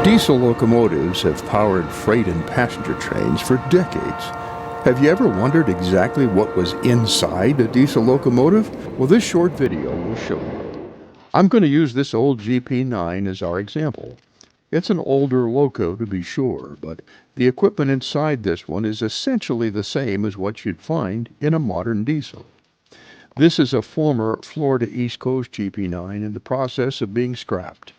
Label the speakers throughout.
Speaker 1: Diesel locomotives have powered freight and passenger trains for decades. Have you ever wondered exactly what was inside a diesel locomotive? Well, this short video will show you. I'm going to use this old GP9 as our example. It's an older loco to be sure, but the equipment inside this one is essentially the same as what you'd find in a modern diesel. This is a former Florida East Coast GP9 in the process of being scrapped.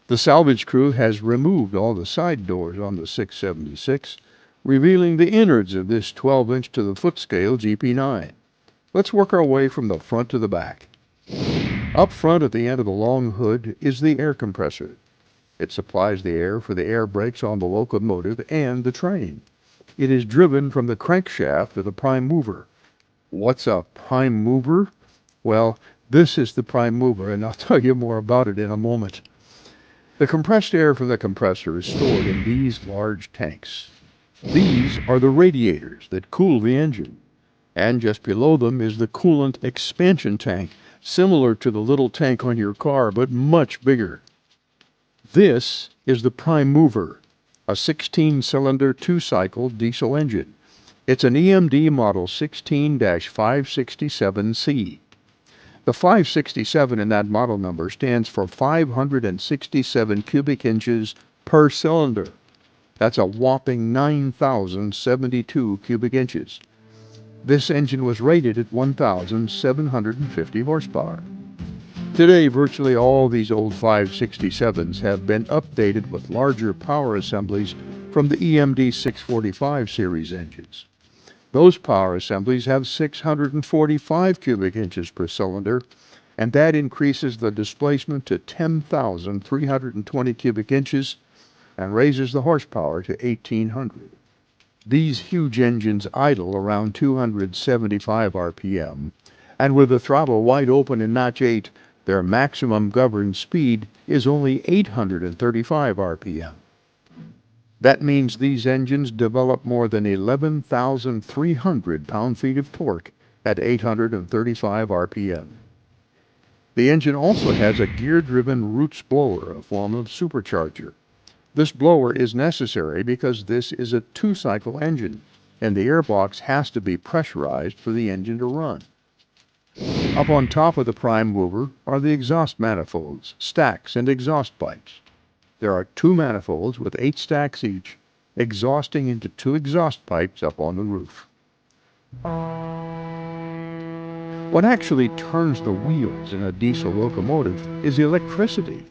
Speaker 1: The salvage crew has removed all the side doors on the 676, revealing the innards of this 12-inch to the foot scale GP9. Let's work our way from the front to the back. Up front at the end of the long hood is the air compressor. It supplies the air for the air brakes on the locomotive and the train. It is driven from the crankshaft of the prime mover. What's a prime mover? Well, this is the prime mover, and I'll tell you more about it in a moment. The compressed air from the compressor is stored in these large tanks. These are the radiators that cool the engine, and just below them is the coolant expansion tank, similar to the little tank on your car, but much bigger. This is the prime mover, a 16-cylinder two-cycle diesel engine. It's an EMD model 16-567C. The 567 in that model number stands for 567 cubic inches per cylinder. That's a whopping 9,072 cubic inches. This engine was rated at 1,750 horsepower. Today, virtually all these old 567s have been updated with larger power assemblies from the EMD 645 series engines. Those power assemblies have 645 cubic inches per cylinder, and that increases the displacement to 10,320 cubic inches and raises the horsepower to 1,800. These huge engines idle around 275 RPM, and with the throttle wide open in notch 8, their maximum governed speed is only 835 RPM. That means these engines develop more than 11,300 pound-feet of torque at 835 RPM. The engine also has a gear-driven Roots blower, a form of supercharger. This blower is necessary because this is a two-cycle engine, and the airbox has to be pressurized for the engine to run. Up on top of the prime mover are the exhaust manifolds, stacks, and exhaust pipes. There are 2 manifolds with 8 stacks each, exhausting into 2 exhaust pipes up on the roof. What actually turns the wheels in a diesel locomotive is electricity.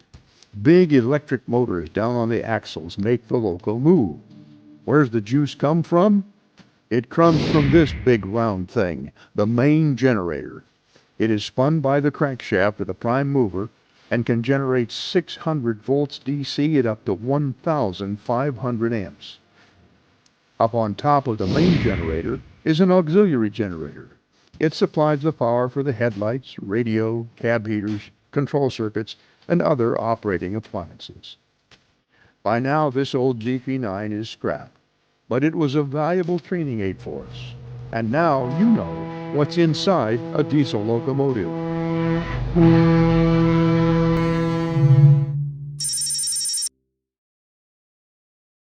Speaker 1: Big electric motors down on the axles make the loco move. Where's the juice come from? It comes from this big round thing, the main generator. It is spun by the crankshaft of the prime mover and can generate 600 volts DC at up to 1,500 amps. Up on top of the main generator is an auxiliary generator. It supplies the power for the headlights, radio, cab heaters, control circuits, and other operating appliances. By now, this old GP9 is scrap, but it was a valuable training aid for us. And now you know what's inside a diesel locomotive.